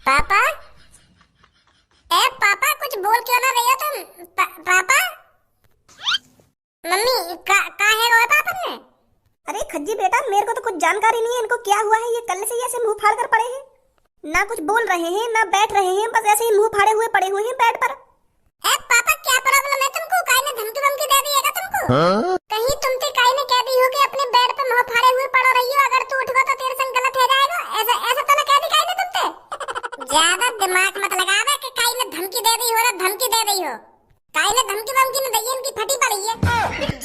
पापा, ए पापा, कुछ बोल क्यों ना रही हो तुम? पापा, मम्मी का है रोए पापा ने? अरे खज्जी बेटा, मेरे को तो कुछ जानकारी नहीं है इनको क्या हुआ है। ये कल से ही ऐसे मुंह फाड़ कर पड़े हैं, ना कुछ बोल रहे हैं ना बैठ रहे हैं, बस ऐसे ही मुंह फाड़े हुए पड़े हुए हैं बेड पर। ए पापा, क्या प्रॉब्लम है तुमको? काई ने धमकी वमकी दे दी है क्या तुमको? कहीं तुमसे काई ने कह दी हो कि अपने बेड पे मुंह फाड़े हुए पड़ रही हो, अगर तू उठवा तो तेरे संग गलत हो जाएगा? ऐसा ऐसा तो ना कह दी काई ने तुमसे? ज्यादा दिमाग मत लगावे कि काई ने धमकी दे दी हो ना धमकी दे दी हो। काई ने धमकी वमकी ने दी, इनकी फटी पड़ी है।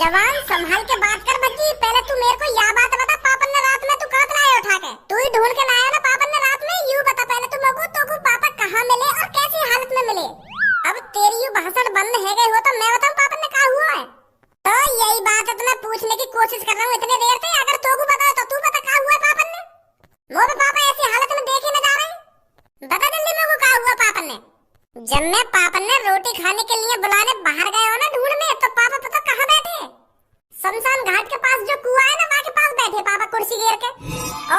जवान संभाल के बात कर बच्ची। पहले तू मेरे को यह बात बता, पापन ने रात में तू कहां से लाया उठा के? तू ही ढूंढ के लाया ना पापन ने रात में? यूं बता पहले तू मेरे को, तो पापा कहां मिले और कैसी हालत में मिले? अब तेरी यू भाषण बंद है गई हो तो मैं बताऊं पापन ने कहा हुआ है? तो यही बात है तो मैं पूछने की कोशिश कर रहा हूँ इतने देर से। अगर तो को बता तो तू बता कहा हुआ है पापन ने? मोर पापा ऐसी हालत में देखे न जा रहे, बता जल्दी मेरे को कहा हुआ पापन ने? जब मैं पापन ने रोटी खाने के लिए बुलाने बाहर गए हो ना ढूंढने, तो पापा पता कहाँ बैठे? शमशान घाट के पास जो कुआं है ना वहाँ के पास बैठे पापा कुर्सी घेर के।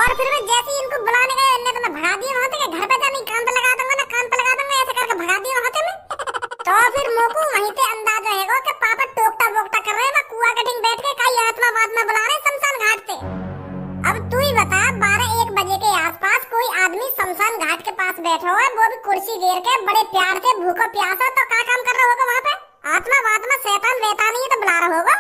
और फिर मैं जैसे ही इनको बुलाने गए इन्हें तो मैं भगा दिया वहाँ से, घर पे जाने काम पे लगा दूंगा ना, काम पे लगा दूंगा, ऐसे करके भगा दिया वहाँ से मैं। तो फिर मोको वहीं पे अंदाजा रहेगा कि पापा टोकता वोकता कर रहे हैं, मैं कुआं के ढिंग बैठ के कई आत्मा बाद में बुला रहे शमशान घाट से। अब तू ही बता, 12-1 बजे के आसपास कोई आदमी शमशान घाट के पास बैठा हुआ है, वो भी कुर्सी घेर के बड़े प्यार से, भूखो प्यासा, तो क्या काम कर रहा होगा वहाँ पे? आत्मा वात्मा शैतान वैतान ही तो बुला रहा होगा।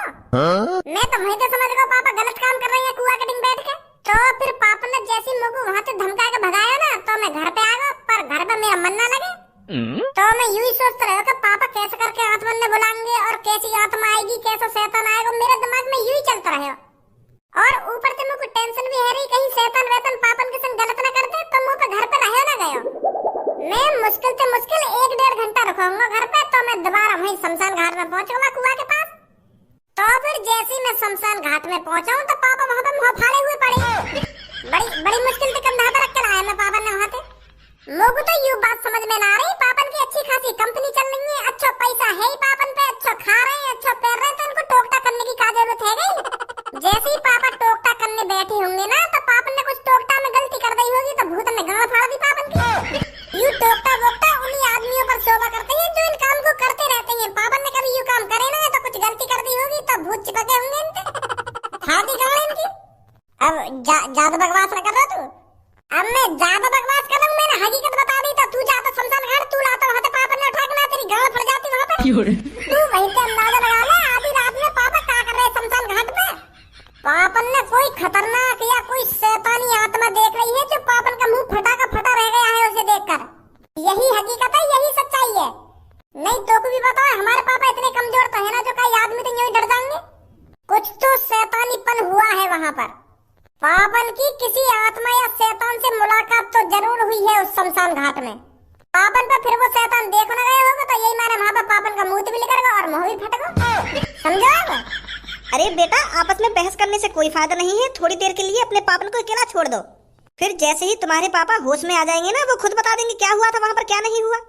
मैं तो वहीं से समझ गया पापा गलत काम कर रहे हैं कुआं के ढिंग बैठ के। तो फिर पापा ने जैसी मुझको वहाँ से धमका के भगाया ना, तो मैं घर पे आ गया, पर घर पे मेरा मन ना लगे। तो मैं यूं ही सोचता रहा कि पापा कैसे करके आत्मा ने बुलाएंगे और कैसी आत्मा आएगी, कैसा शैतान आएगा, मेरे दिमाग में यूं ही चलता रहा। और ऊपर से मुझको टेंशन भी है रही कहीं शैतान वैतान पापन के संग गलत ना कर दे, तो मुझ पे घर पे रहे ना गयो। मैं मुश्किल से मुश्किल 1-1.5 घंटा रुकूंगा घर पे, तो मैं दोबारा वहीं शमशान घाट में पहुंचूंगा कुआं के पास। तो फिर जैसे ही मैं शमशान घाट में पहुंचा हूं तो पापा वहां पे मुंह फाड़े हुए पड़े। बड़ी मुश्किल से कंधा पे रख के लाया मैं पापा ने वहां से। मुझको तो यूं बात समझ में ना आ रही, पापन की अच्छी खासी कंपनी चल रही है, अच्छा पैसा है ही पापन पे, अच्छा खा रहे हैं, अच्छा पहन रहे हैं, तो इनको टोकटा करने की क्या जरूरत है गई? जैसे ही पापा टोकटा करने बैठे होंगे ना, तो पापन ने कुछ टोकटा में गलती कर दी होगी, तो भूत ने गांव फाड़ दी पापन की। यूं टोकटा वोकटा उन्हीं आदमियों पर शोभा करते हैं जो इन काम को करते रहते हैं। पापन ने कभी यूं काम करे ना तो कुछ गलती कर दी होगी, तो भूत चिपके होंगे इनके। खाती कहाँ इनकी? अब ज्यादा बकवास न कर रहा तू? अब मैं ज्यादा बकवास कर रहा हूँ, मैंने हकीकत बता दी, तो तू जाता शमशान घाट, तू लाता वहाँ से पापन ने उठा के ना, तेरी गांव फट जाती वहाँ पे। तू वहीं पे अंदाजा लगा ले आधी रात में पापा क्या कर रहे शमशान घाट पे। पापन ने कोई खतरनाक या कोई शैतानी आत्मा देख रही है जो पापन का मुंह फटा का फटा रह गया है उसे देखकर। यही हकीकत है, यही सच्चाई है। नहीं तो को भी बताओ, हमारे पापा इतने कमजोर तो है ना जो कई आदमी तो यूं ही डर जाएंगे? कुछ तो शैतानीपन हुआ है वहाँ पर। पापन की किसी आत्मा या शैतान से मुलाकात तो जरूर हुई है उस शमशान घाट में। पापन पे फिर वो शैतान देख न गए होगा, तो यही माने वहाँ पे पापन का मुंह भी निकल गया और मुंह भी फट गया। समझो अब? अरे बेटा, आपस में बहस करने से कोई फायदा नहीं है, थोड़ी देर के लिए अपने पापन को अकेला छोड़ दो। फिर जैसे ही तुम्हारे पापा होश में आ जाएंगे ना, वो खुद बता देंगे क्या हुआ था वहाँ पर, क्या नहीं हुआ।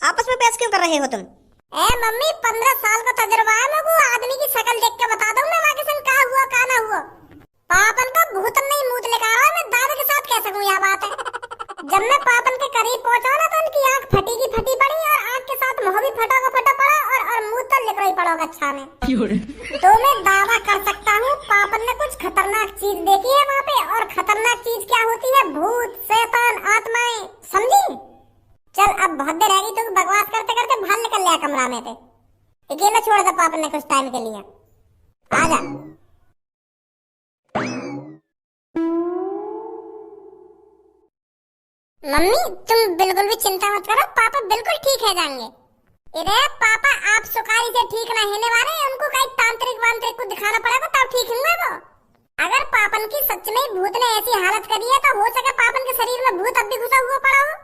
आपस में बहस क्यों कर रहे हो तुम? ए मम्मी, 15 साल का तजुर्बा है मुझको, आदमी की शक्ल देख के बता दूं मैं वहाँ के संग क्या हुआ क्या ना हुआ। पापन का भूत नहीं मूत लेकर आ रहा, मैं दावे के साथ कह सकूं यह बात है। जब मैं पापन के करीब पहुंचा ना, तो उनकी आंख फटी की फटी पड़ी और आंख के साथ मुंह भी फटा का फटा पड़ा और मुंह तो लिख रही पड़ा अच्छा में। तो मैं दावा कर सकता हूँ पापन ने कुछ खतरनाक चीज देखी है वहाँ पे, और खतरनाक चीज क्या होती है? भूत, शैतान, आत्माएं, समझी? चल अब बहुत देर रहेगी, तो बकवास करते करते बाहर निकल लिया कमरा में से। अकेला छोड़ दे पापन ने कुछ टाइम के लिए। आजा। मम्मी, तुम बिल्कुल भी चिंता मत करो, पापा बिल्कुल ठीक है जाएंगे। इधर पापा आप सुकारी से ठीक ना होने वाले, उनको कहीं तांत्रिक वांत्रिक को दिखाना पड़ेगा तब ठीक होंगे वो। अगर पापन की सच में भूत ने ऐसी हालत करी है, तो हो सके पापन के शरीर में भूत अब भी घुसा हुआ पड़ा हो।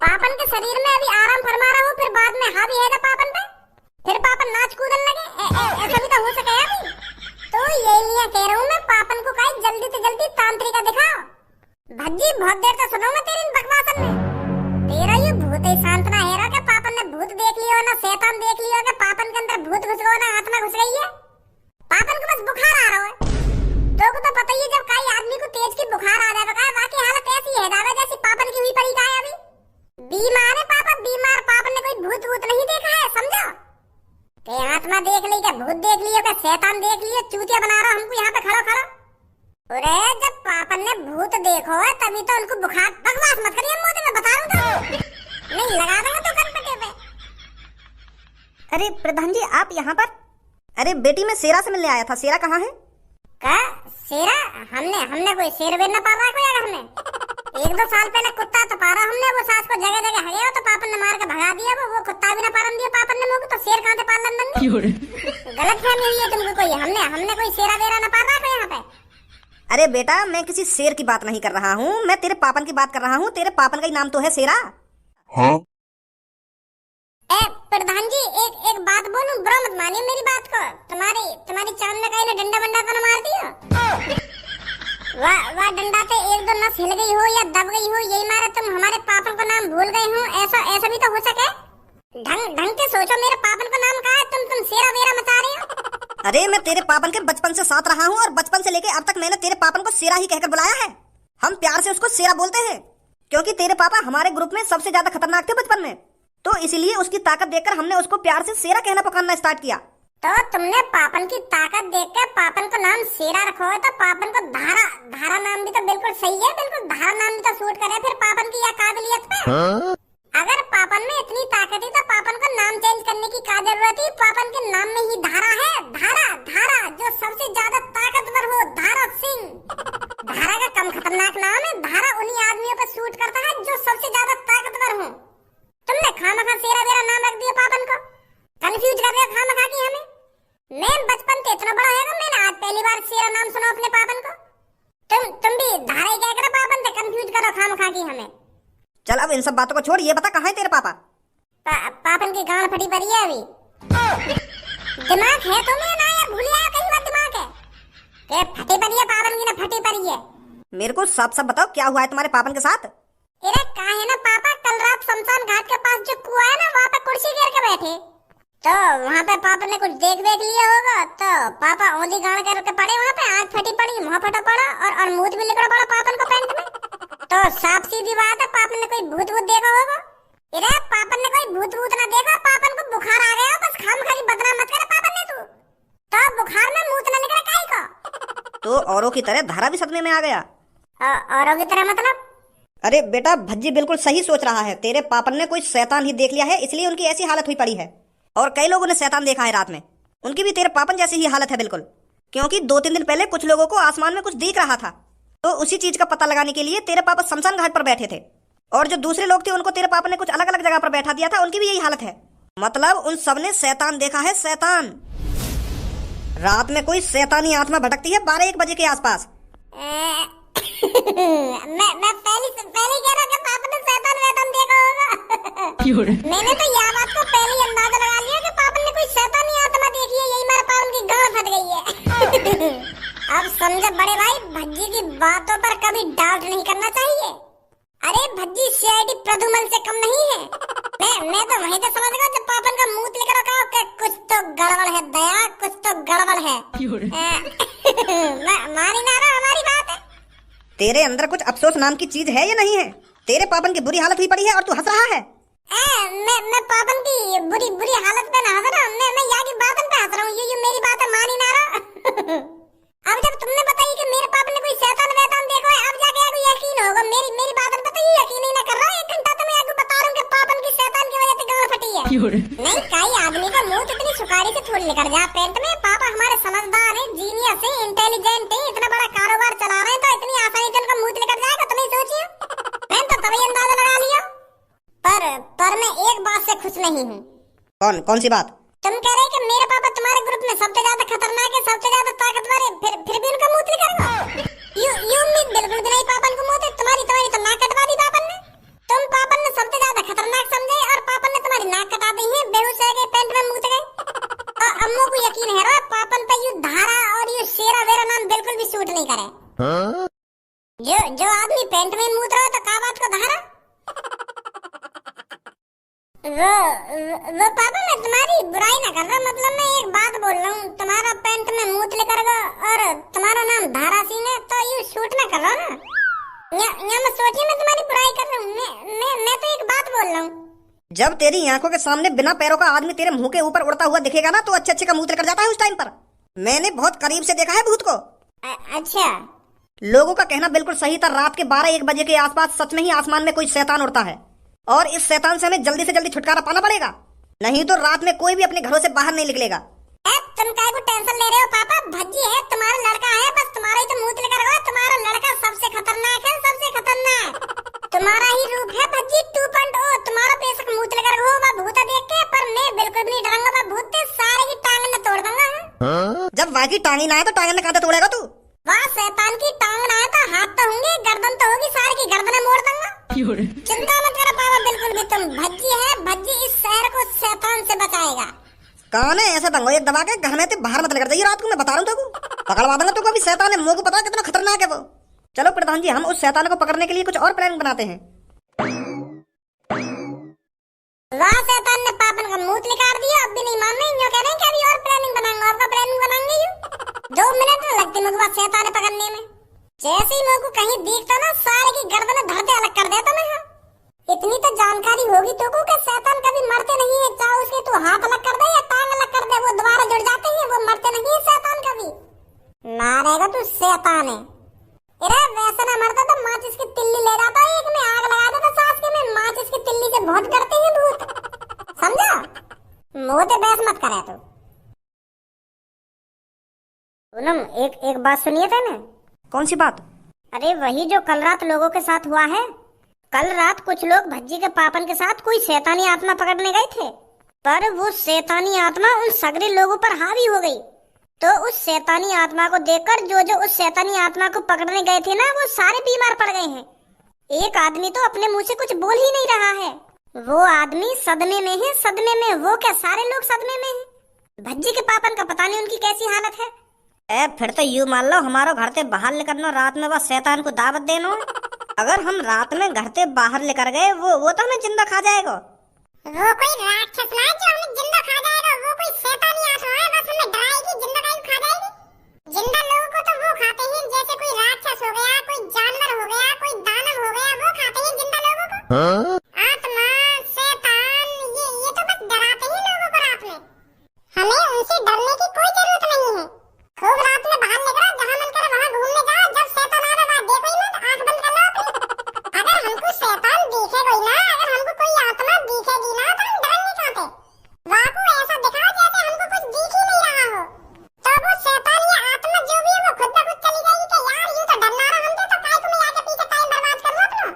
पापन के शरीर में अभी आराम फरमा रहा हो, फिर बाद में हावी है पापन पे, फिर पापन नाच कूदन लगे, ऐसा भी तो हो सके अभी। तो ये लिए कह रहा हूँ मैं, पापन को कहीं जल्दी से जल्दी तांत्रिक दिखाओ। भज्जी बहुत देर से सुनूंगा तेरी बकवासन में। तेरा ये भूत ही सांतना है रहा कि पापन ने भूत देख लिया ना शैतान देख लिया कि पापन के अंदर भूत घुस गया ना आत्मा घुस गई है। पापन को बस बुखार आ रहा है। तो को तो पता ही है, जब कई आत्मा देख ली, क्या भूत देख लियो, क्या शैतान देख लियो, चूतिया बना रहा हमको यहाँ पे खड़ो खड़ो। अरे जब पापन ने भूत देखो है तभी तो उनको बुखार। बकवास मत करिए, मुझे मैं बता रहा हूँ नहीं लगा दूंगा तो कनपटे पे। अरे प्रधान जी आप यहाँ पर? अरे बेटी मैं शेरा से मिलने आया था, शेरा कहाँ है? का शेरा? हमने कोई शेर वेर न पाला कोई घर में। 1-2 साल पहले कुत्ता तो पारा हमने, वो सास को जगह जगह हगे तो पापन ने मार के भगा दिया। वो कुत्ता भी ना पारन दिया पापन ने मुझको, तो शेर कहाँ से पालन देंगे? गलत फहमी हुई है तुमको कोई। हमने कोई शेरा वेरा न पाला कोई यहाँ पे। अरे बेटा मैं किसी शेर की बात नहीं कर रहा हूँ, मैं तेरे पापन की बात कर रहा हूँ। तेरे पापन का ही नाम तो है शेरा। हाँ? ए प्रधान जी एक बात बोलूं, बुरा मत मानिए मेरी बात को। तुम्हारी चांद में कहीं ने डंडा बंडा तो न मार दिया? वाह डंडा से 1-2 नस हिल गई हो या दब गई हो, यही मारे तुम हमारे पापन को नाम भूल गए हो। ऐसा भी तो हो सके। ढंग से सोचो, मेरे पापन को नाम कहा है? तुम शेरा वेरा मचा रही हो। अरे मैं तेरे पापन के बचपन से साथ रहा हूँ और बचपन से लेके अब तक मैंने तेरे पापन को शेरा ही कहकर बुलाया है। हम प्यार से उसको शेरा बोलते हैं क्योंकि तेरे पापा हमारे ग्रुप में सबसे ज्यादा खतरनाक थे बचपन में, तो इसीलिए उसकी ताकत देखकर हमने उसको प्यार से शेरा कहना पुकारना स्टार्ट किया। तो तुमने पापन की ताकत देखकर पापन को नाम शेरा रखो है, तो पापन को धारा नाम भी तो बिल्कुल सही है। बिल्कुल धारा नाम भी तो सूट करे फिर पापन की यह काबिलियत पे। हाँ? अगर पापन में इतनी ताकत ही तो पापन को नाम चेंज करने की क्या जरूरत है? पापन के नाम में ही धारा है। धारा जो सबसे ज्यादा ताकतवर हो, धारा सिंह। धारा का कम खतरनाक नाम है। धारा उन्हीं आदमियों पर सूट करता है जो सबसे ज्यादा ताकतवर हो। तुमने खामखा शेरा वेरा नाम रख दिया पापन को, कंफ्यूज कर रहे हो खामखा की हमें। मैं बचपन से इतना बड़ा है ना, मैंने आज पहली बार शेरा नाम सुना अपने पापन को। तुम भी धारा ही कह कर पापन से कंफ्यूज करो खामखा की हमें। चल अब इन सब बातों को छोड़, ये बता कहाँ है तेरे पापा? पापन की गांड फटी पड़ी है अभी। दिमाग है तुम्हें ना या भूल आया कहीं बात? दिमाग है के फटी पड़ी है पापन की ना फटी पड़ी है? मेरे को साफ बताओ क्या हुआ है तुम्हारे पापन के साथ? अरे कहा है ना पापा, कल रात शमशान घाट के पास जो कुआं है ना, वहाँ पे कुर्सी घेर के बैठे, तो वहाँ पे पापा ने कुछ देख लिया होगा। तो पापा औंधी गाड़ करके पड़े वहाँ पे, आँख फटी पड़ी, मुँह फटा पड़ा और मुंह भी निकला पड़ा पापन को पैंट में। तो साफ सीधी बात है पापन ने कोई भूत देखा होगा। अरे पापन ने कोई भूत ना देखा, पापन को बुखार आ गया, बस खामखाली बदनाम मत कर पापन ने तू। तो बुखार में मुंह न निकला काहे को? तो औरों की तरह धारा भी सदमे में आ गया। औरों की तरह मतलब? अरे बेटा भज्जी बिल्कुल सही सोच रहा है। तेरे पापन ने कोई शैतान ही देख लिया है, इसलिए उनकी ऐसी हालत हुई पड़ी है। और कई लोगों ने शैतान देखा है रात में, उनकी भी तेरे पापन जैसी ही हालत है बिल्कुल। क्योंकि 2-3 दिन पहले कुछ लोगों को आसमान में कुछ दिख रहा था, तो उसी चीज का पता लगाने के लिए तेरे पापा शमशान घाट पर बैठे थे। और जो दूसरे लोग थे उनको तेरे पापा ने कुछ अलग अलग जगह पर बैठा दिया था, उनकी भी यही हालत है। मतलब उन सब ने शैतान देखा है, शैतान। रात में कोई शैतानी आत्मा भटकती है 12-1 बजे के आसपास। मैं पहले कह रहा कि पापा ने शैतान वैतान देखा होगा। मैंने तो यह बात को पहले ही अंदाजा लगा लिया कि पापा ने कोई शैतानी आत्मा देखी है, यही मेरे पापा की गांड फट गई है। अब समझो बड़े भाई, भज्जी की बातों पर कभी डाउट नहीं करना चाहिए। अरे भज्जी सीआईडी प्रदुमन से कम नहीं है। मैं तो वहीं से समझ गया जब पापन का मुंह लेकर रखा कि कुछ तो गड़बड़ है दया, कुछ तो गड़बड़ है। मानी ना हमारी बात है। तेरे अंदर कुछ अफसोस नाम की चीज है या नहीं है? तेरे पापन की बुरी हालत हुई पड़ी है और तू हंस रहा है। मैं पापन की बुरी हालत पे ना हंस रहा हूँ, मैं यहाँ की बातन पे हंस रहा हूँ। ये मेरी बात है, मानी ना रहा। अब जब तुमने बताई कि मेरे पापा ने कोई शैतान वैतान देखा है, अब जाके आपको यकीन होगा। मेरी बातन पे तो ये यकीन ही ना कर रहा। 1 घंटा तो मैं आपको बता रहा हूँ कि पापन की शैतान की वजह से गांड फटी है। नहीं कई आदमी का मुंह इतनी सुखाड़ी से थोड़ी निकल जा पेट में। पापा हमारे समझदार है, जीनियस है, इंटेलिजेंट है, इतना बड़ा कारोबार चला रहे हैं, तो इतनी आसानी से उनका मुंह निकल जाएगा तो नहीं सोचिए। मैंने तो तभी अंदाजा लगा लिया। पर मैं एक बात से खुश नहीं हूँ। कौन सी बात? तुम कह रहे कि मेरे पापा तुम्हारे ग्रुप में सबसे ज्यादा खतरनाक है, सबसे ज्यादा ताकतवर है, फिर भी उनका मुंह निकलेगा। ये उम्मीद बिल्कुल भी नहीं पापन को मुंह तुम्हारी तो नाक कटवा दी पापन ने। तुम पापन ने सबसे ज्यादा खतरनाक समझे और पापन ने तुम्हारी नाक कटा दी है, बेहोश रह गए, पेंट में मुंह गए। और अम्मू को यकीन है पापन पे यू धारा और ये शेरा वेरा नाम बिल्कुल भी सूट नहीं करे। हाँ? जो आदमी पेंट में मुंह रहा तो का बात को धारा। वो पापा मैं तुम्हारी बुराई ना कर रहा, मतलब मैं एक बात बोल रहा हूँ। तुम्हारा पेंट में मुंह लेकर और तुम्हारा नाम धारा सिंह है, तो यू शूट ना कर रहा ना। मैं सोचिए मैं तुम्हारी बुराई कर रहा हूँ। मैं तो एक बात बोल रहा हूँ। जब तेरी आंखों के सामने बिना पैरों का आदमी तेरे मुंह के ऊपर उड़ता हुआ दिखेगा ना तो अच्छे अच्छे का मुंह लेकर जाता है उस टाइम पर। मैंने बहुत करीब से देखा है भूत को। अच्छा। लोगों का कहना बिल्कुल सही था, रात के 12-1 बजे के आसपास सच में ही आसमान में कोई शैतान उड़ता है और इस शैतान से हमें जल्दी से जल्दी छुटकारा पाना पड़ेगा, नहीं तो रात में कोई भी अपने घरों से बाहर नहीं निकलेगा। तुम काय को टेंशन ले रहे हो पापा? भज्जी है, तुम्हारा लड़का है, बस तुम्हारा ही तो मुंह लेकर होगा। तुम्हारा लड़का सबसे खतरनाक है, सबसे खतरनाक। तुम्हारा ही रूप है भज्जी 2.0। तुम्हारा बेशक मुंह लेकर हो भूत देख के, पर मैं बिल्कुल भी नहीं डरूंगा भूत से। सारे की टांग में तोड़ दूंगा। जब वहाँ की टांगी ना है तो टांग में कहाँ तोड़ेगा तू? वहाँ शैतान की टांग ना है तो हाथ तो होंगे, गर्दन तो होगी, सारे की गर्दनें मोड़ दूंगा। चिंता मत करो पापा, बिल्कुल भी। तुम भज्जी है, भज्जी इस शहर को शैतान से बचाएगा। कान है ऐसे दंगो एक दबा के घर में बाहर मत लेकर जाइए रात को, मैं बता रहा हूँ तेको। पकड़वा दूंगा तुमको भी। शैतान है, मुंह को पता है कितना खतरनाक है वो। चलो प्रधान जी, हम उस शैतान को पकड़ने के लिए कुछ और प्लान बनाते हैं। वाह, शैतान ने पापन का मुंह निकाल दिया। अब भी नहीं मान रहे, यूं कह रहे हैं कि अभी और प्लानिंग बनाएंगे। आपका प्लानिंग बनाएंगे यूं 2 मिनट लगते मुझे बात शैतान पकड़ने में। जैसे ही मुझको कहीं दिखता ना, सारे की गर्दन धरते अलग कर देता मैं। इतनी तो जानकारी होगी तो को कि शैतान कभी मरते नहीं है, चाहे उसके तू हाथ अलग कर दे या टांग अलग कर दे, वो दोबारा जुड़ जाते हैं। वो मरते नहीं है शैतान कभी। मारेगा तू शैतान है। अरे वैसा ना मरता तो माचिस की तिल्ली ले जाता, एक में आग लगा देता सास के में। माचिस की तिल्ली से बहुत डरते हैं भूत, समझा? मोटे बहस मत करे तू। पूनम, एक बात सुनिए थे ना। कौन सी बात? अरे वही जो कल रात लोगों के साथ हुआ है। कल रात कुछ लोग भज्जी के पापन के साथ कोई शैतानी आत्मा पकड़ने गए थे, पर वो शैतानी आत्मा उन सगरे लोगों पर हावी हो गई। तो उस शैतानी आत्मा को देखकर जो उस शैतानी आत्मा को पकड़ने गए थे ना, वो सारे बीमार पड़ गए हैं। एक आदमी तो अपने मुंह से कुछ बोल ही नहीं रहा है। वो आदमी सदमे में है, सदमे में। वो क्या, सारे लोग सदमे में हैं। भज्जी के पापन का पता नहीं उनकी कैसी हालत है। फिर तो यूं मान लो हमारो घर से बाहर निकलना रात में बस शैतान को दावत देनो। अगर हम रात में घर से बाहर लेकर गए, वो तो हमें जिंदा खा जाएगा। वो कोई राक्षस ना जो हमें जिंदा खा जाएगा। वो कोई शैतानी आत्मा है, बस हमें डराएगी, जिंदा काहे खा जाएगी। जिंदा लोगों को तो वो खाते हैं, जैसे कोई राक्षस हो गया, कोई जानवर हो गया, कोई दानव हो गया, वो खाते हैं जिंदा लोगों को। आत्मा, शैतान, ये तो बस डराते हैं लोगों को रात में। हमें उनसे डरने की कोई जरूरत नहीं है। खूब रात में बाहर निकलो, जहाँ मन करे वहाँ घूमने जाओ। जब शैतान आए वहाँ देखो ही मत, आंख बंद कर लो। अगर हमको शैतान दिखेगा ही ना, अगर हमको कोई आत्मा दिखेगी ना, तो हम डरेंगे कहाँ पे? वहाँ को ऐसा दिखाओ जैसे हमको कुछ दिख ही नहीं रहा हो। तो वो शैतान या आत्मा जो भी है वो खुद ब खुद चली जाएगी कि यार यूं तो डरना रहा हमसे, तो काय को मैं आके पीछे टाइम बर्बाद करूँ अपना।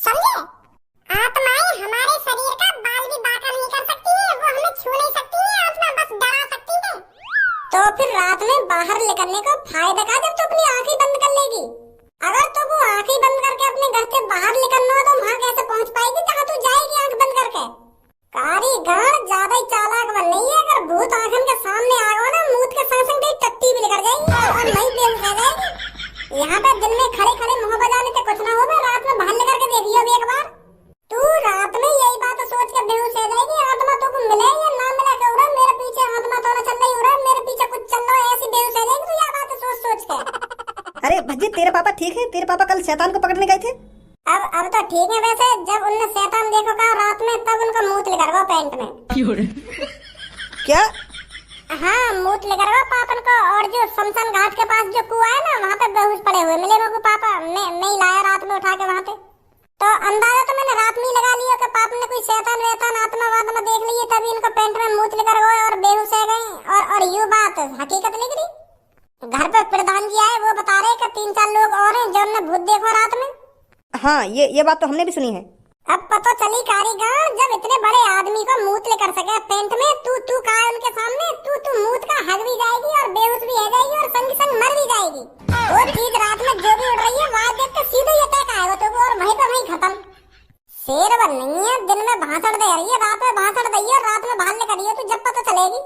समझे? आत्माएं हमारे शरीर का बाल भी बांका नहीं कर सकती है। वो हमें छू नहीं सकती है, आत्मा बस डरा सकती है। तो फिर रात में बाहर निकलने का फायदा क्या जब तू अपनी आंखें बंद कर लेगी? अगर तो वो आंखें बंद करके अपने घर से बाहर निकलना हो तो वहाँ कैसे पहुँच पाएगी जहाँ तू जाएगी आंख बंद करके? कारीगर ज्यादा ही चालाक बन रही है। अगर भूत आंखन के सामने आ गया ना, मूत के संग संग तेरी टट्टी भी निकल जाएगी और नहीं बेहोश हो जाएगी। यहाँ पे दिन में खड़े खड़े मुँह बजाने से कुछ ना हो, रात में बाहर निकल के देखियो अभी एक बार। तू रात में यही बात सोच के बेहोश हो जाएगी। आत्मा तो को मिले या ना मिले, क्या मेरे पीछे आत्मा तो न चल रही हो रहा, मेरे पीछे कुछ चल रहा है, ऐसी बेहोश हो जाएगी तू यह बात सोच सोच के। अरे भज्जी, तेरे पापा ठीक है? तेरे पापा कल शैतान को पकड़ने गए थे। अब तो ठीक है। वैसे जब उनने शैतान देखो का रात में, तब उनका मुंह लेकर गया पैंट में। क्या? हाँ, मुंह लेकर गया पापन को। और जो शमशान घाट के पास जो कुआं है ना, वहाँ पे बेहोश पड़े हुए मिले मेरे को पापा। मैं ही लाया रात में उठा के वहाँ पे। तो अंदाजा तो मैंने रात में ही लगा लिया कि पापा ने कोई शैतान वैतान आत्मा वात्मा देख ली है, तभी इनका पेंट में मुंह लेकर गए और बेहोश हो गए। और यूं बात हकीकत निकली। घर पे प्रधान जी आए, वो बता रहे कि 3-4 लोग और हैं जो हमने भूत देखा रात में। हाँ, ये बात तो हमने भी सुनी है। अब पता चली कारीगर, जब इतने बड़े आदमी को मूत लेकर सके पेंट में, तू कहा उनके सामने, तू मूत का हग भी जाएगी और बेहोश भी हो जाएगी और संग संग मर भी जाएगी। वो चीज रात में जो भी उड़ रही है वहाँ देख के सीधे ये तय आएगा तो और वहीं पे वहीं खत्म। शेर बन नहीं है, दिन में भाषण दे रही है, रात में भाषण दी है और रात में बाहर निकली है, तो जब पता चलेगी।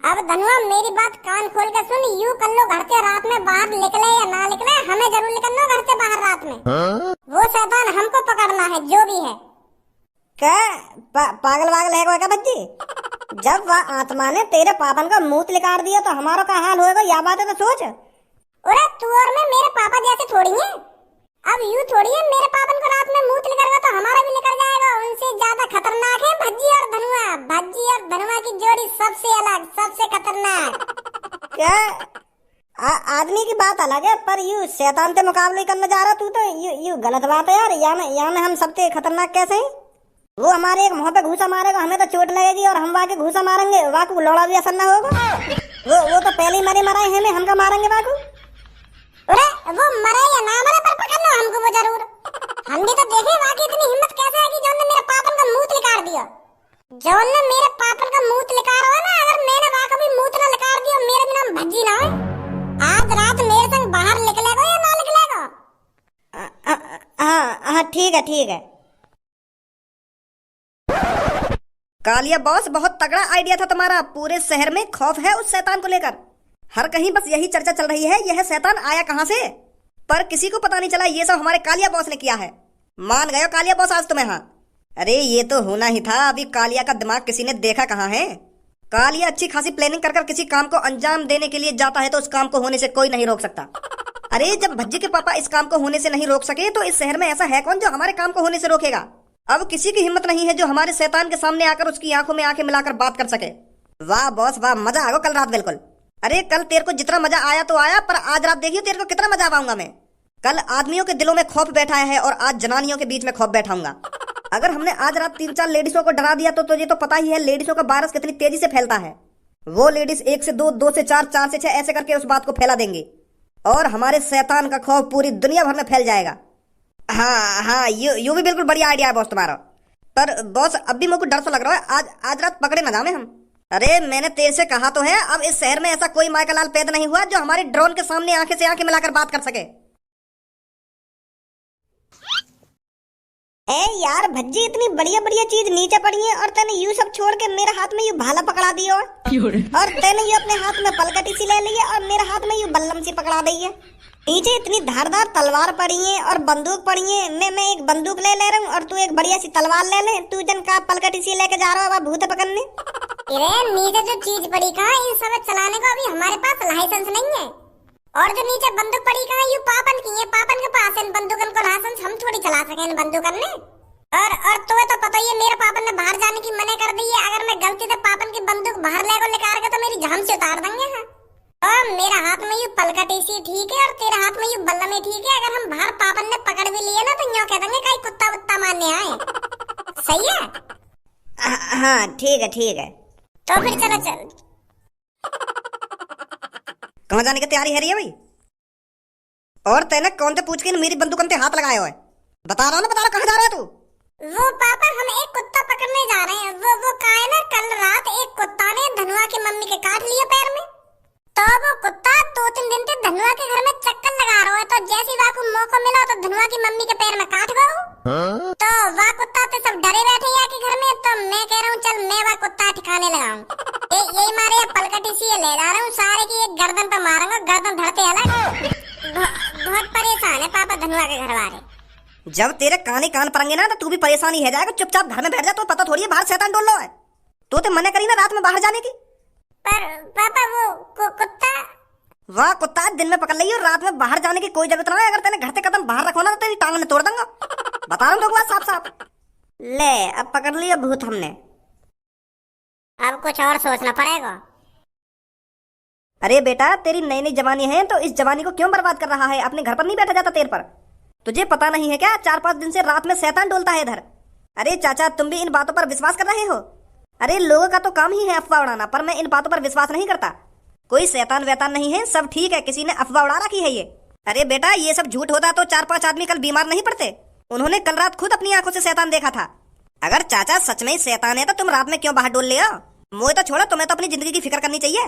अब धनुआ मेरी बात कान खोल के सुन, यूं कर लो घर से रात में बाहर निकले या ना निकले, हमें जरूर निकलना घर से बाहर रात में। वो शैतान हमको पकड़ना है जो भी है। क्या पागल वागल है क्या बच्ची? जब वह आत्मा ने तेरे पापन का मुंह निकाल दिया तो हमारा क्या हाल होएगा, यह बात है तो सोच। अरे तू और मैं मेरे पापा जैसे थोड़ी है। अब यूं थोड़ी है मेरे पापन को रात में मुंह निकल गया तो हमारा भी निकल जाएगा, उनसे ज्यादा खतरनाक है भज्जी और धनुआ। भज्जी और धनुआ की जोड़ी सबसे अलग, सबसे खतरनाक। क्या आदमी की बात अलग है, पर यू शैतान से मुकाबले करने जा रहा तू तो यू गलत बात है यार। यहाँ में हम सबसे खतरनाक कैसे हैं? वो हमारे एक मुंह पे घूसा मारेगा, हमें तो चोट लगेगी, और हम वाके घूसा मारेंगे, वाकू लौड़ा भी असर ना होगा। वो तो पहले ही मरे मराए हमें, हमका मारेंगे वाकू। अरे वो मरे या ना मरे, पर पकड़ लो हमको वो जरूर। हम भी तो देखे वाकई इतनी हिम्मत कैसे है कि जौन ने मेरे पापन का मूत लिकार दिया। जौन ने मेरे पापन का मूत लिकार हो ना, अगर मैंने वाका भी मूत ना लिकार दिया, मेरे भी नाम भज्जी ना हो। आज रात मेरे संग बाहर निकलेगा या ना निकलेगा? हाँ ठीक है ठीक है। कालिया बॉस, बहुत तगड़ा आइडिया था तुम्हारा। पूरे शहर में खौफ है उस शैतान को लेकर। हर कहीं बस यही चर्चा चल रही है, यह शैतान आया कहाँ से, पर किसी को पता नहीं चला ये सब हमारे कालिया बॉस ने किया है। मान गए कालिया बॉस आज तुम्हें? हाँ अरे ये तो होना ही था। अभी कालिया का दिमाग किसी ने देखा कहाँ है। कालिया अच्छी खासी प्लानिंग कर किसी काम को अंजाम देने के लिए जाता है तो उस काम को होने से कोई नहीं रोक सकता। अरे जब भज्जी के पापा इस काम को होने से नहीं रोक सके तो इस शहर में ऐसा है कौन जो हमारे काम को होने से रोकेगा? अब किसी की हिम्मत नहीं है जो हमारे शैतान के सामने आकर उसकी आंखों में आंखें मिलाकर बात कर सके। वाह बॉस वाह, मजा आ गया कल रात बिल्कुल। अरे कल तेरे को जितना मजा आया तो आया, पर आज रात देखियो तेरे को कितना मजा आऊंगा मैं। कल आदमियों के दिलों में खौफ बैठा है और आज जनानियों के बीच में खौफ बैठाऊंगा। अगर हमने आज रात 3-4 लेडीजों को डरा दिया तो तुझे तो पता ही है लेडीजों का वायरस कितनी तेजी से फैलता है। वो लेडीज 1 से 2, 2 से 4, 4 से 6 ऐसे करके उस बात को फैला देंगी और हमारे शैतान का खौफ पूरी दुनिया भर में फैल जाएगा। हाँ यू भी बिल्कुल बढ़िया आइडिया है बॉस तुम्हारा। पर बॉस अब भी मेरे को डर सा लग रहा है, आज रात पकड़े ना जावे हम। अरे मैंने तेरे से कहा तो है, अब इस शहर में ऐसा कोई माइकल लाल पैदा नहीं हुआ जो हमारे ड्रोन के सामने आंखें से आंखें मिलाकर बात कर सके। ए यार भज्जी, इतनी बढ़िया बढ़िया चीज नीचे पड़ी है और तैने यू सब छोड़ के मेरे हाथ में यू भाला पकड़ा दिया और तैने यू अपने हाथ में पलकटी सी ले ली है और मेरे हाथ में यू बल्लम सी पकड़ा दी है। नीचे इतनी धारदार तलवार पड़ी है और बंदूक पड़ी है। मैं एक बंदूक ले रहा हूँ और तू एक बढ़िया सी तलवार ले ले। तू जन का पलकटी सी लेके जा रहा है भूत पकड़ने। अरे नीचे जो चीज पड़ी कहाँ, इन सब चलाने को अभी हमारे पास लाइसेंस नहीं है। और जो नीचे बंदूक पड़ी कहाँ, यू पापन की है, पापन के पास इन बंदूकन को लाइसेंस हम थोड़ी चला सके इन बंदूकन ने। और तुम्हें तो पता ही है मेरे पापन ने बाहर जाने की मना कर दी है। अगर मैं गलती से पापन की बंदूक बाहर लेकर गया तो मेरी जान से उतार देंगे। और मेरा हाथ में यू पलकटी सी ठीक है और तेरे हाथ में यू बल्लम ही ठीक है। अगर हम बाहर पापन ने पकड़ भी लिए ना तो यूं कह देंगे कहीं कुत्ता वुत्ता मारने आए। सही है? हाँ ठीक है। तो फिर चलो चल। कहाँ जाने की तैयारी है रही है भाई? और तेने कौन से पूछ के मेरी बंदूक पे हाथ लगाया है? बता रहा ना, कहाँ जा रहा है तू? वो पापा हम एक कुत्ता पकड़ने जा रहे हैं। वो कहा है ना, कल रात एक कुत्ता ने धनुआ की मम्मी के काट लिया पैर में। तो वो कुत्ता 2-3 दिन से धनुआ के घर में चक्कर लगा रहा है। तो जैसे वाह को मौका मिला तो धनुआ की मम्मी के पैर में काट गया। तो वाह कुत्ता तो सब डरे बैठे हैं के घर में। तो मैं कह रहा हूँ चल मैं वाह कुत्ता ठिकाने लगाऊं। यही मारे पलकटी सी ले जा रहा हूँ, सारे की एक गर्दन पे मारूंगा, गर्दन धरते अलग। बहुत परेशान है पापा धनुआ के घर वाले। जब तेरे कान पड़ेंगे ना तो तू भी परेशानी है जाएगा। चुपचाप घर में बैठ जा, तो पता थोड़ी है बाहर शैतान डोल रहा है। तो मना करी ना रात में बाहर जाने की। पर पापा वो कुत्ता, वाह कुत्ता दिन में पकड़ लियो, रात में बाहर जाने की कोई जरूरत ना है। अगर तेने घर से कदम बाहर रखो ना तो तेरी टांग में तोड़ दूंगा। बता रहा हूँ साफ साफ। ले अब पकड़ लिया भूत हमने। अब कुछ और सोचना पड़ेगा। अरे बेटा तेरी नई नई जवानी है तो इस जवानी को क्यों बर्बाद कर रहा है? अपने घर पर नहीं बैठा जाता तेरे पर? तुझे पता नहीं है क्या 4-5 दिन से रात में शैतान डोलता है इधर। अरे चाचा तुम भी इन बातों पर विश्वास कर रहे हो? अरे लोगों का तो काम ही है अफवाह उड़ाना, पर मैं इन बातों पर विश्वास नहीं करता। कोई शैतान वैतान नहीं है, सब ठीक है, किसी ने अफवाह उड़ा रखी है ये। अरे बेटा ये सब झूठ होता तो 4-5 आदमी कल बीमार नहीं पड़ते। उन्होंने कल रात खुद अपनी आंखों से शैतान देखा था। अगर चाचा सच में ही शैतान है तो तुम रात में क्यों बाहर डोल ले आओ? मुझे तो छोड़ो, तुम्हें तो अपनी जिंदगी की फिक्र करनी चाहिए।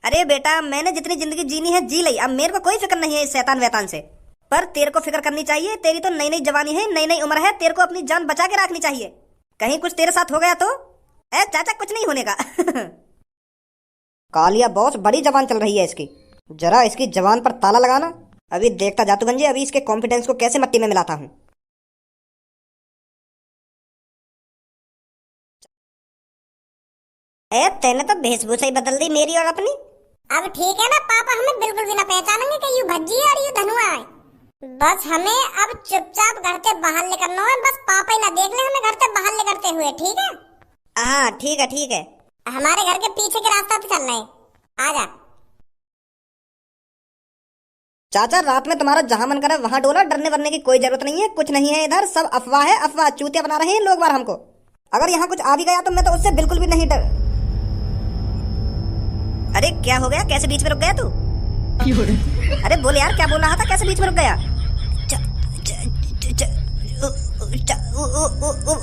अरे बेटा मैंने जितनी जिंदगी जीनी है जी ली, अब मेरे को कोई फिक्र नहीं है इस शैतान वैतान से। पर तेरे को फिक्र करनी चाहिए, तेरी तो नई नई जवानी है, नई नई उम्र है, तेरे को अपनी जान बचा के रखनी चाहिए। कहीं कुछ तेरे साथ हो गया तो चाचा कुछ नहीं होने का। कालिया बॉस बड़ी जवान चल रही है इसकी, जरा इसकी जवान पर ताला लगाना। अभी देखता जातू गंजे, अभी इसके कॉन्फिडेंस को कैसे मट्टी में मिलाता हूँ। तेने तो वेशभूषा ही बदल दी मेरी और अपनी। अब ठीक है ना पापा, हमें बिल्कुल भी ना पहचानेंगे कि यू भज्जी और यू धनुआ है। बस हमें अब चुपचाप घर से बाहर निकलना है, बस पापा ही ना देख ले हमें घर से बाहर निकलते हुए, ठीक है? हाँ ठीक है ठीक है। हमारे घर के पीछे के रास्ता पे चलना है, आजा। चाचा रात में तुम्हारा जहां मन करे वहां डोला, डरने वरने की कोई जरूरत नहीं है, कुछ नहीं है इधर, सब अफवाह है, अफवाह। चूतिया बना रहे हैं लोग बार हमको। अगर यहाँ कुछ आ भी गया तो मैं तो उससे बिल्कुल भी नहीं डर। अरे क्या हो गया, कैसे बीच में रुक गया तू? अरे बोल यार, क्या बोल रहा था, कैसे बीच में रुक गया?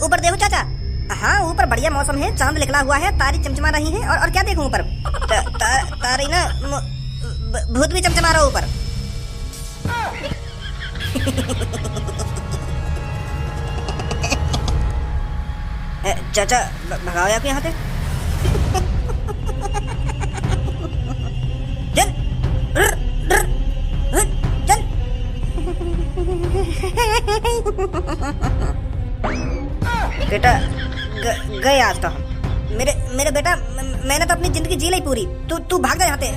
ऊपर देखो चाचा। हाँ ऊपर बढ़िया मौसम है, चांद निकला हुआ है, तारी चमचमा रही है। और क्या देखूं ऊपर? तारी ना, भूत भी चमचमा रहा ऊपर। चाचा भगाओ यार यहाँ से। चल चल। बेटा गए आज तो हम। मेरे बेटा, मैंने तो अपनी जिंदगी जी ली पूरी। तू भाग जा यहाँ से।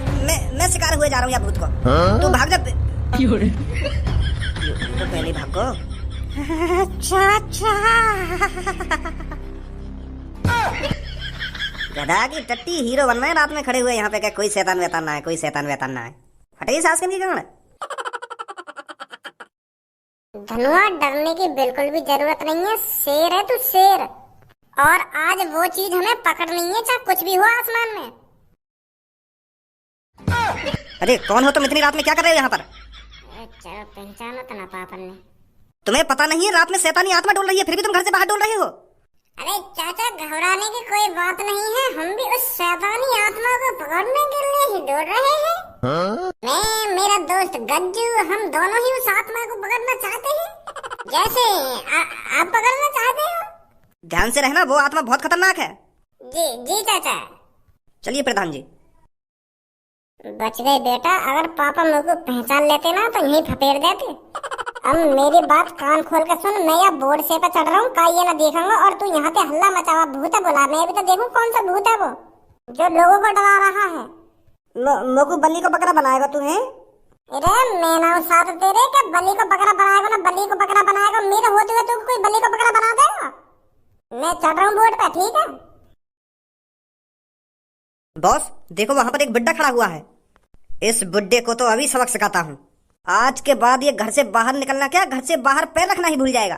मैं शिकार हुए जा रहा हूँ यहाँ भूत को। तू भाग जा। तो पहले भागो। गधा की टट्टी, हीरो बनना है रात में खड़े हुए यहाँ पे। क्या कोई शैतान वैतान ना है, कोई शैतान वैतान ना है। फटेगी सांस के नहीं। धनुआ डरने की बिल्कुल भी जरूरत नहीं है, शेर है तू शेर। और आज वो चीज हमें पकड़नी है, चाहे कुछ भी हो आसमान में। अरे कौन हो तुम, इतनी रात में क्या कर रहे हो यहाँ पर? चलो पहचाना तो ना पापा ने। तुम्हें पता नहीं है रात में शैतानी आत्मा डोल रही है, फिर भी तुम घर से बाहर डोल रहे हो? अरे चाचा घबराने की कोई बात नहीं है, हम भी उस शैतानी आत्मा को पकड़ने के लिए ही दौड़ रहे हैं। मैं मेरा दोस्त गज्जू, हम दोनों ही उस आत्मा को पकड़ना चाहते हैं, जैसे आप पकड़ना चाहते हो। ध्यान से रहना, वो आत्मा बहुत खतरनाक है। जी जी चाचा। चलिए प्रधान जी। बच गए बेटा, अगर पापा मुझको पहचान लेते ना तो यहीं फपेड़ देते। अब मेरी बात कान खोल कर सुन, मैं यहाँ बोर्ड से पे चढ़ रहा हूँ, का ये ना देखूंगा। और तू यहाँ पे हल्ला मचावा, भूत है बोला। मैं भी तो देखूं कौन सा भूत है वो जो लोगों को डरा रहा है। मोकू बल्ली को बकरा बनाएगा तू है? अरे मैं ना साथ तेरे क्या बल्ली को बकरा बनाएगा ना बल्ली को बकरा बनाएगा। मेरे होते हुए तू कोई बल्ली को बकरा बना देगा? मैं चढ़ रहा हूँ बोर्ड पे, ठीक है? बॉस देखो वहां पर एक बुड्ढा खड़ा हुआ है। इस बुड्ढे को तो अभी सबक सिखाता हूँ। आज के बाद ये घर से बाहर निकलना क्या, घर से बाहर पैर रखना ही भूल जाएगा।